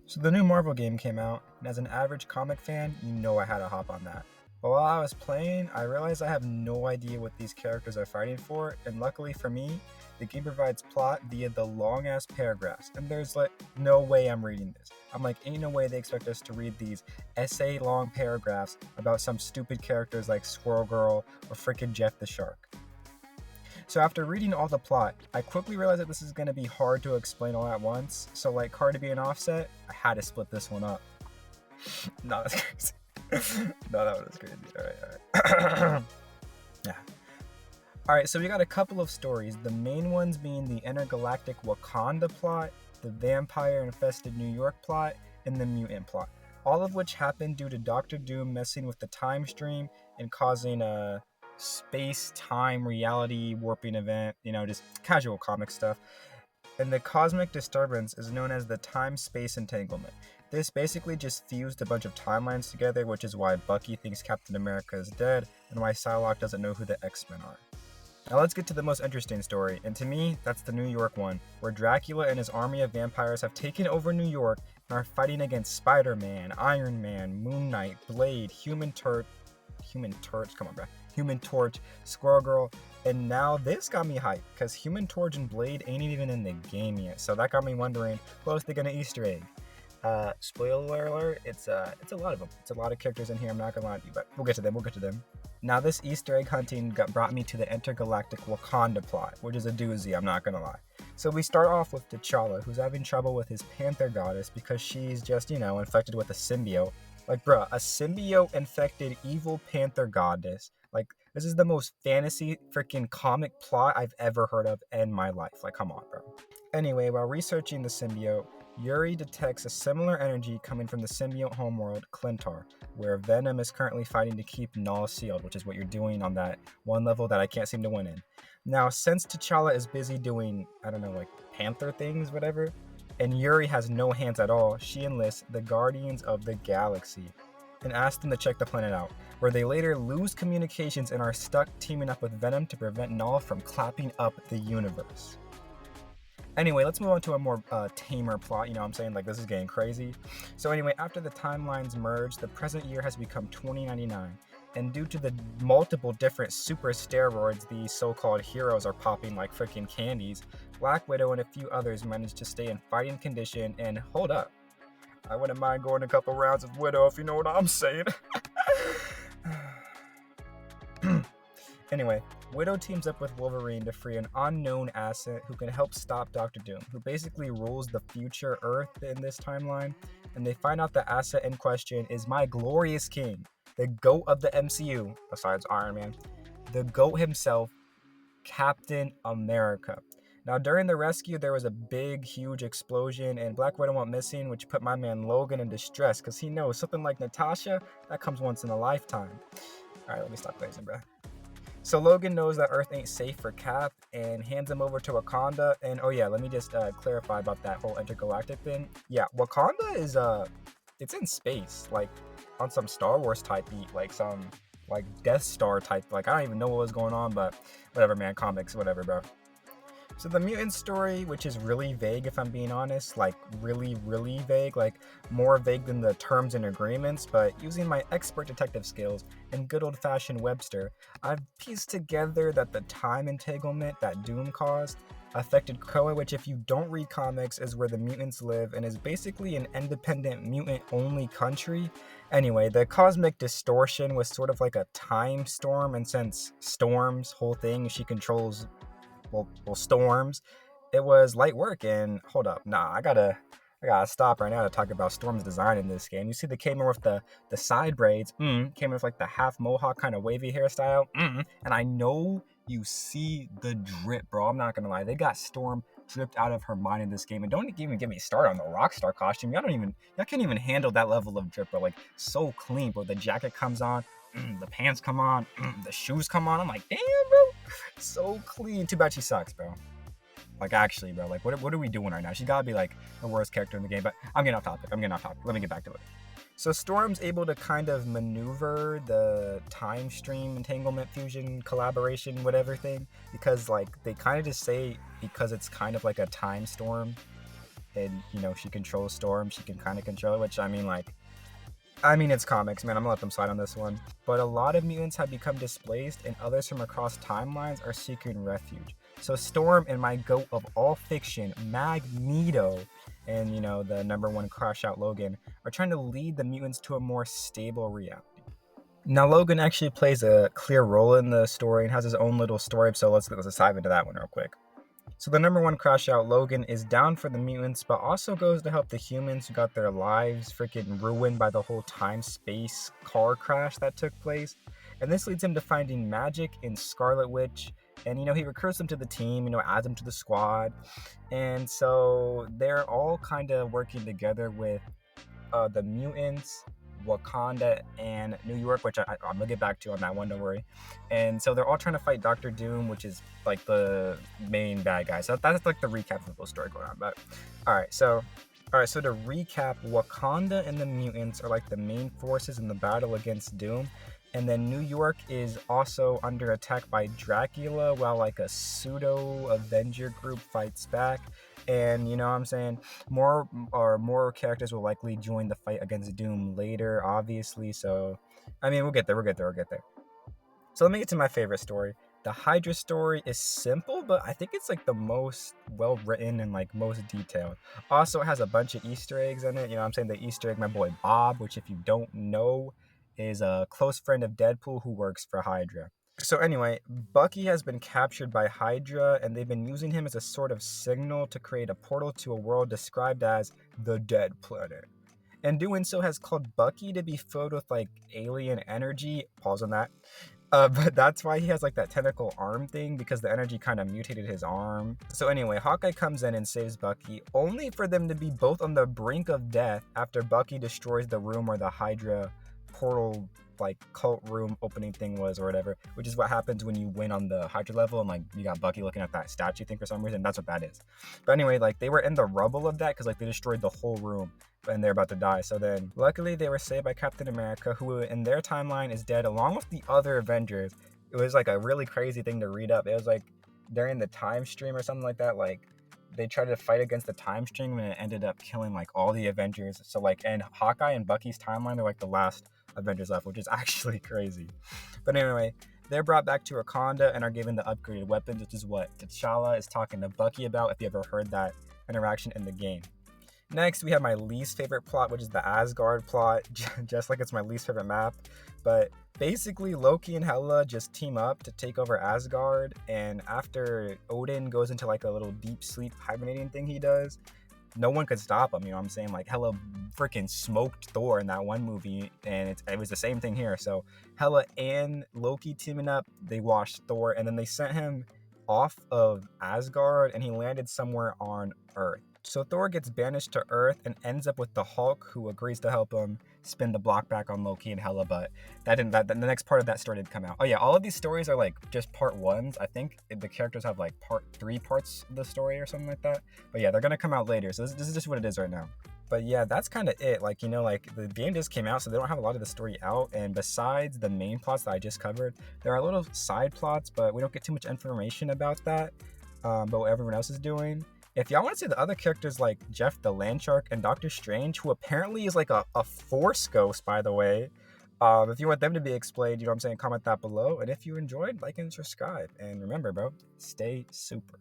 So the new Marvel game came out, and as an average comic fan, you know I had to hop on that. But while I was playing, I realized I have no idea what these characters are fighting for, and luckily for me, the game provides plot via the long ass paragraphs, and there's like no way I'm reading this. I'm like, ain't no way they expect us to read these essay long paragraphs about some stupid characters like Squirrel Girl or frickin' Jeff the Shark. So after reading all the plot, I quickly realized that this is going to be hard to explain all at once. So like Cardi B and Offset, I had to split this one up. No, that's crazy. No, that was crazy. All right. Yeah. All right, so we got a couple of stories. The main ones being the intergalactic Wakanda plot, the vampire-infested New York plot, and the mutant plot. All of which happened due to Doctor Doom messing with the time stream and causing a space-time reality warping event. Just casual comic stuff. And the cosmic disturbance is known as the time-space entanglement. This basically just fused a bunch of timelines together, which is why Bucky thinks Captain America is dead, and why Psylocke doesn't know who the X-Men are. Now let's get to the most interesting story, and to me, that's the New York one, where Dracula and his army of vampires have taken over New York and are fighting against Spider-Man, Iron Man, Moon Knight, Blade, Human Torch, Squirrel Girl, and now this got me hyped, because Human Torch and Blade ain't even in the game yet, so that got me wondering, what else they gonna Easter egg? Spoiler alert, it's a lot of them. It's a lot of characters in here, I'm not gonna lie to you, but we'll get to them. Now this Easter egg hunting brought me to the intergalactic Wakanda plot, which is a doozy, I'm not gonna lie. So we start off with T'Challa, who's having trouble with his Panther goddess because she's just, infected with a symbiote. Like, bruh, a symbiote-infected evil Panther goddess. Like, this is the most fantasy freaking comic plot I've ever heard of in my life. Like, come on, bro. Anyway, while researching the symbiote, Yuri detects a similar energy coming from the symbiote homeworld, Clintar, where Venom is currently fighting to keep Null sealed, which is what you're doing on that one level that I can't seem to win in. Now, since T'Challa is busy doing, Panther things, whatever, and Yuri has no hands at all, she enlists the Guardians of the Galaxy and asks them to check the planet out, where they later lose communications and are stuck teaming up with Venom to prevent Null from clapping up the universe. Anyway, let's move on to a more tamer plot. You know what I'm saying? Like, this is getting crazy. So anyway, after the timelines merge, the present year has become 2099. And due to the multiple different super steroids these so-called heroes are popping like freaking candies, Black Widow and a few others managed to stay in fighting condition and hold up. I wouldn't mind going a couple rounds of Widow if you know what I'm saying. Anyway, Widow teams up with Wolverine to free an unknown asset who can help stop Doctor Doom, who basically rules the future Earth in this timeline, and they find out the asset in question is my glorious king, the GOAT of the MCU, besides Iron Man, the GOAT himself, Captain America. Now, during the rescue, there was a big, huge explosion, and Black Widow went missing, which put my man Logan in distress, because he knows something like Natasha, that comes once in a lifetime. Alright, let me stop glazing, bro. So Logan knows that Earth ain't safe for Cap and hands him over to Wakanda. And oh yeah, let me just clarify about that whole intergalactic thing. Yeah, Wakanda is it's in space, like on some Star Wars type beat, like some like Death Star type. Like I don't even know what was going on, but whatever, man. Comics, whatever, bro. So the mutant story, which is really vague if I'm being honest, like really, really vague, like more vague than the terms and agreements, but using my expert detective skills and good old-fashioned Webster, I've pieced together that the time entanglement that Doom caused affected Krakoa, which if you don't read comics is where the mutants live and is basically an independent mutant-only country. Anyway, the cosmic distortion was sort of like a time storm, and since Storm's whole thing, she controls Storms, it was light work. And hold up, I gotta stop right now to talk about Storm's design in this game. You see, they came in with the side braids, came in with like the half mohawk kind of wavy hairstyle, and I know you see the drip, bro. I'm not gonna lie, they got Storm dripped out of her mind in this game. And don't even get me started on the Rockstar costume. Y'all can't even handle that level of drip, bro. Like, so clean, bro. The jacket comes on, the pants come on, the shoes come on. I'm like, damn, bro, so clean. Too bad she sucks, bro. Like, actually, bro, like, what are we doing right now? She's gotta be like the worst character in the game. But I'm getting off topic. Let me get back to it. So Storm's able to kind of maneuver the time stream entanglement fusion collaboration whatever thing, because like they kind of just say because it's kind of like a time storm, and she controls Storm. She can kind of control it, which it's comics, man. I'm gonna let them slide on this one. But a lot of mutants have become displaced, and others from across timelines are seeking refuge. So Storm and my goat of all fiction, Magneto, and the number one crash out Logan are trying to lead the mutants to a more stable reality. Now Logan actually plays a clear role in the story and has his own little story, so let's dive into that one real quick. So the number one crash out, Logan, is down for the mutants, but also goes to help the humans who got their lives freaking ruined by the whole time-space car crash that took place. And this leads him to finding magic in Scarlet Witch, and he recruits them to the team, adds them to the squad. And so they're all kind of working together with the mutants, Wakanda, and New York, which I'm gonna get back to on that one, don't worry. And so they're all trying to fight Doctor Doom, which is like the main bad guy. So that's like the recap of the whole story going on. But all right, so to recap, Wakanda and the mutants are like the main forces in the battle against Doom. And then New York is also under attack by Dracula, while like a pseudo Avenger group fights back. And what I'm saying, more characters will likely join the fight against Doom later, obviously. So, we'll get there. So let me get to my favorite story. The Hydra story is simple, but I think it's like the most well written and like most detailed. Also, it has a bunch of Easter eggs in it. The Easter egg, my boy Bob, which if you don't know, is a close friend of Deadpool who works for Hydra. So anyway, Bucky has been captured by Hydra, and they've been using him as a sort of signal to create a portal to a world described as the Dead Planet. And doing so has caused Bucky to be filled with like alien energy. Pause on that. But that's why he has like that tentacle arm thing, because the energy kind of mutated his arm. So anyway, Hawkeye comes in and saves Bucky, only for them to be both on the brink of death after Bucky destroys the room where the Hydra portal like cult room opening thing was, or whatever, which is what happens when you win on the Hydra level and like you got Bucky looking at that statue thing for some reason. That's what that is. But anyway, like they were in the rubble of that because like they destroyed the whole room and they're about to die. So then luckily they were saved by Captain America, who in their timeline is dead along with the other Avengers. It was like a really crazy thing to read up. It was like during the time stream or something like that, like they tried to fight against the time stream and it ended up killing like all the Avengers. So like, and Hawkeye and Bucky's timeline, they're like the last Avengers left, which is actually crazy. But anyway, they're brought back to Wakanda and are given the upgraded weapons, which is what T'Challa is talking to Bucky about, if you ever heard that interaction in the game. Next, we have my least favorite plot, which is the Asgard plot, just like it's my least favorite map. But basically, Loki and Hela just team up to take over Asgard, and after Odin goes into like a little deep sleep hibernating thing he does, no one could stop him, Like Hela freaking smoked Thor in that one movie, and it was the same thing here. So Hela and Loki teaming up, they washed Thor, and then they sent him off of Asgard, and he landed somewhere on Earth. So Thor gets banished to Earth and ends up with the Hulk, who agrees to help him spin the block back on Loki and Hela, but the next part of that story didn't come out. Oh yeah, all of these stories are like just part ones. I think the characters have like three parts of the story or something like that. But yeah, they're gonna come out later. So this is just what it is right now. But yeah, that's kind of it. Like, like the game just came out, so they don't have a lot of the story out. And besides the main plots that I just covered, there are little side plots, but we don't get too much information about that. But what everyone else is doing. If y'all want to see the other characters like Jeff the Landshark and Doctor Strange, who apparently is like a Force ghost, by the way. If you want them to be explained, comment that below. And if you enjoyed, like and subscribe. And remember, bro, stay super.